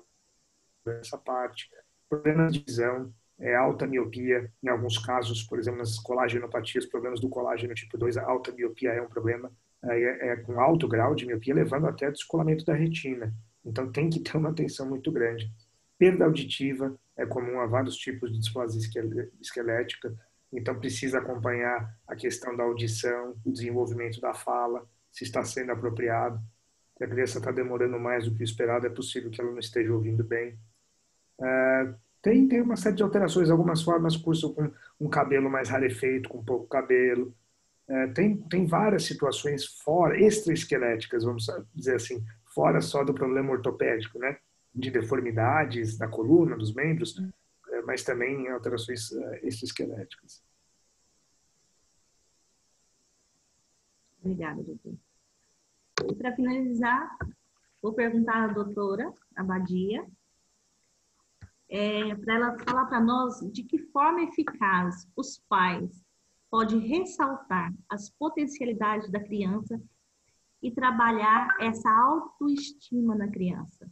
essa parte. Problemas de visão, alta miopia, em alguns casos, por exemplo, nas colagenopatias, problemas do colágeno tipo 2, a alta miopia é um problema, com alto grau de miopia, levando até ao descolamento da retina. Então tem que ter uma atenção muito grande. Perda auditiva é comum a vários tipos de displasia esquelética, então precisa acompanhar a questão da audição, o desenvolvimento da fala, se está sendo apropriado. Se a criança está demorando mais do que o esperado, é possível que ela não esteja ouvindo bem. Tem uma série de alterações, algumas formas cursam com um cabelo mais rarefeito, com pouco cabelo. Tem várias situações extraesqueléticas, vamos dizer assim, fora só do problema ortopédico, né? De deformidades da coluna, dos membros, mas também alterações extraesqueléticas. Obrigada, doutor. E para finalizar, vou perguntar à doutora Abadia, para ela falar para nós de que forma eficaz os pais podem ressaltar as potencialidades da criança e trabalhar essa autoestima na criança.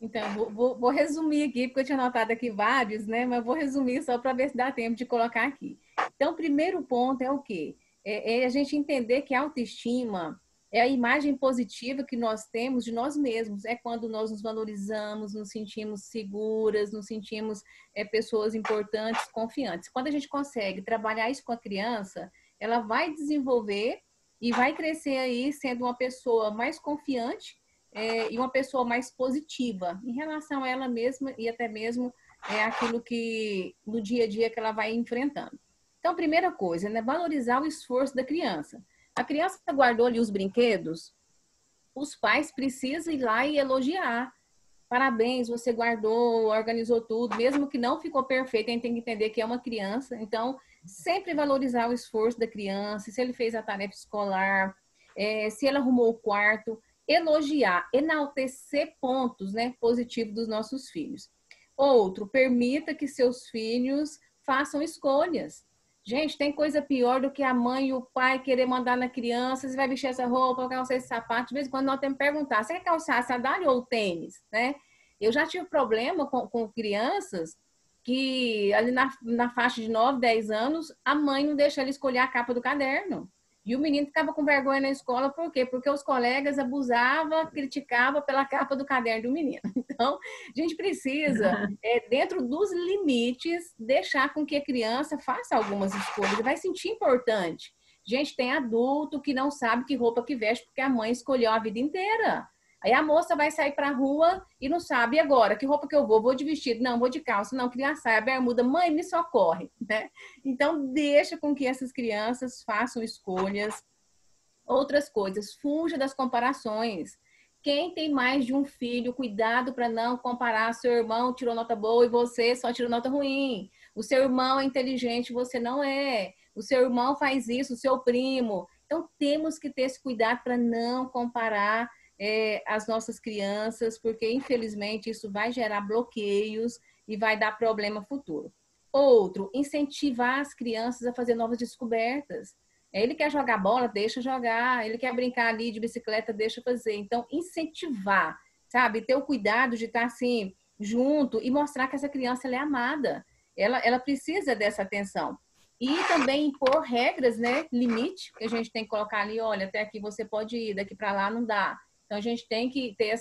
Então, vou resumir aqui, porque eu tinha anotado aqui vários, né? Mas vou resumir só para ver se dá tempo de colocar aqui. Então, o primeiro ponto é o quê? É a gente entender que a autoestima é a imagem positiva que nós temos de nós mesmos. É quando nós nos valorizamos, nos sentimos seguras, nos sentimos pessoas importantes, confiantes. Quando a gente consegue trabalhar isso com a criança, ela vai desenvolver e vai crescer aí sendo uma pessoa mais confiante e uma pessoa mais positiva em relação a ela mesma e até mesmo aquilo que no dia a dia que ela vai enfrentando. Então, primeira coisa, né, valorizar o esforço da criança. A criança guardou ali os brinquedos, os pais precisam ir lá e elogiar. Parabéns, você guardou, organizou tudo, mesmo que não ficou perfeito, a gente tem que entender que é uma criança. Então, sempre valorizar o esforço da criança, se ele fez a tarefa escolar, se ela arrumou o quarto, elogiar, enaltecer pontos, né, positivos dos nossos filhos. Outro, permita que seus filhos façam escolhas. Gente, tem coisa pior do que a mãe e o pai querer mandar na criança, você vai vestir essa roupa, calçar esse sapato. De vez em quando nós temos que perguntar, você quer calçar a sandália ou o tênis, né? Eu já tive problema com crianças que ali na faixa de 9, 10 anos, a mãe não deixa ele escolher a capa do caderno. E o menino ficava com vergonha na escola, por quê? Porque os colegas abusavam, criticavam pela capa do caderno do menino. Então, a gente precisa, dentro dos limites, deixar com que a criança faça algumas escolhas. Ele vai sentir importante. Gente, tem adulto que não sabe que roupa que veste porque a mãe escolheu a vida inteira. Aí a moça vai sair para a rua e não sabe, e agora? Que roupa que eu vou? Vou de vestido? Não, vou de calça. Não, queria saia, bermuda. Mãe, me socorre, né? Então, deixa com que essas crianças façam escolhas. Outras coisas, fuja das comparações. Quem tem mais de um filho, cuidado para não comparar. Seu irmão tirou nota boa e você só tirou nota ruim. O seu irmão é inteligente, você não é. O seu irmão faz isso, o seu primo. Então, temos que ter esse cuidado para não comparar as nossas crianças, porque, infelizmente, isso vai gerar bloqueios e vai dar problema futuro. Outro, incentivar as crianças a fazer novas descobertas. Ele quer jogar bola, deixa jogar. Ele quer brincar ali de bicicleta, deixa fazer. Então, incentivar, sabe? Ter o cuidado de estar, assim, junto e mostrar que essa criança ela é amada. Ela precisa dessa atenção. E também impor regras, né? Limite, que a gente tem que colocar ali, olha, até aqui você pode ir, daqui para lá não dá. Então, a gente tem que ter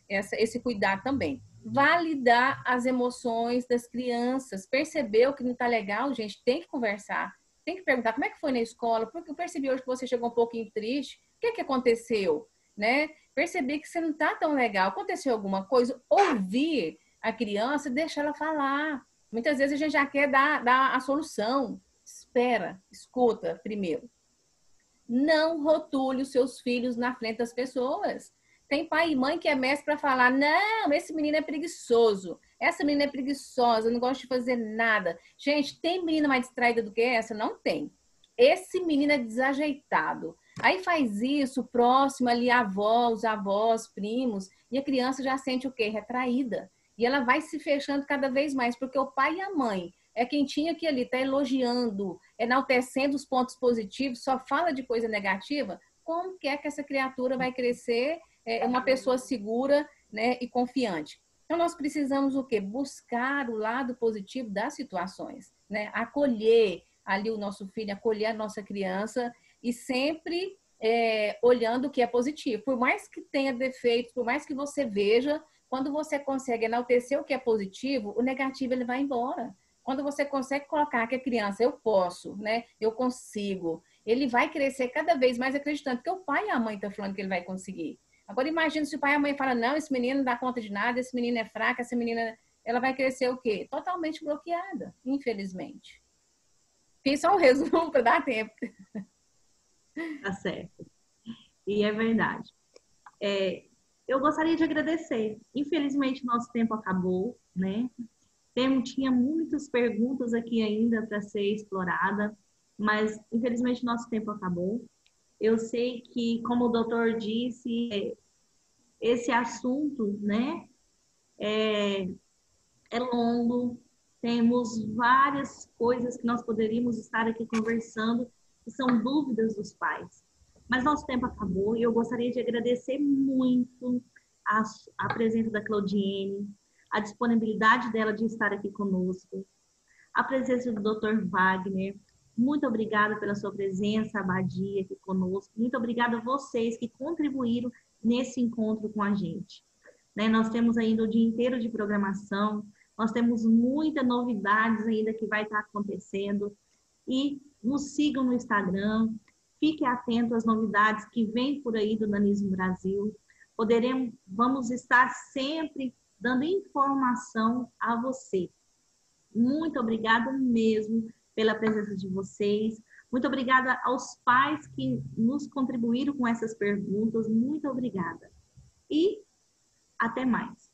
esse cuidado também. Validar as emoções das crianças. Percebeu que não está legal, gente, tem que conversar. Tem que perguntar como é que foi na escola, porque eu percebi hoje que você chegou um pouquinho triste. O que aconteceu? Né? Percebi que você não está tão legal. Aconteceu alguma coisa? Ouvir a criança, deixar ela falar. Muitas vezes a gente já quer dar a solução. Espera, escuta primeiro. Não rotule os seus filhos na frente das pessoas. Tem pai e mãe que é mestre para falar, não, esse menino é preguiçoso, essa menina é preguiçosa, não gosta de fazer nada. Gente, tem menina mais distraída do que essa? Não tem. Esse menino é desajeitado. Aí faz isso próximo ali, avó, os avós, primos, e a criança já sente o quê? Retraída. E ela vai se fechando cada vez mais, porque o pai e a mãe é quem tinha que ali estar elogiando, enaltecendo os pontos positivos, só fala de coisa negativa. Como que é que essa criatura vai crescer uma pessoa segura, né, e confiante? Então, nós precisamos o quê? Buscar o lado positivo das situações, né? Acolher ali o nosso filho, acolher a nossa criança e sempre olhando o que é positivo. Por mais que tenha defeitos, por mais que você veja, quando você consegue enaltecer o que é positivo, o negativo ele vai embora. Quando você consegue colocar que a criança, eu posso, né? Eu consigo. Ele vai crescer cada vez mais acreditando que o pai e a mãe estão falando que ele vai conseguir. Agora, imagina se o pai e a mãe falam, não, esse menino não dá conta de nada, esse menino é fraco, essa menina, ela vai crescer o quê? Totalmente bloqueada, infelizmente. Fiz só um resumo para dar tempo. Tá certo. E é verdade. Eu gostaria de agradecer. Infelizmente, nosso tempo acabou, né? Tinha muitas perguntas aqui ainda para ser explorada, mas infelizmente nosso tempo acabou. Eu sei que, como o doutor disse, esse assunto, né, é longo, temos várias coisas que nós poderíamos estar aqui conversando, que são dúvidas dos pais. Mas nosso tempo acabou e eu gostaria de agradecer muito a presença da Claudiene, a disponibilidade dela de estar aqui conosco, a presença do Dr. Wagner. Muito obrigada pela sua presença, Abadia, aqui conosco. Muito obrigada a vocês que contribuíram nesse encontro com a gente. Né? Nós temos ainda o dia inteiro de programação, nós temos muitas novidades ainda que vai estar acontecendo. E nos sigam no Instagram, fique atento às novidades que vêm por aí do Nanismo Brasil. Vamos estar sempre dando informação a você. Muito obrigada mesmo pela presença de vocês. Muito obrigada aos pais que nos contribuíram com essas perguntas. Muito obrigada. E até mais.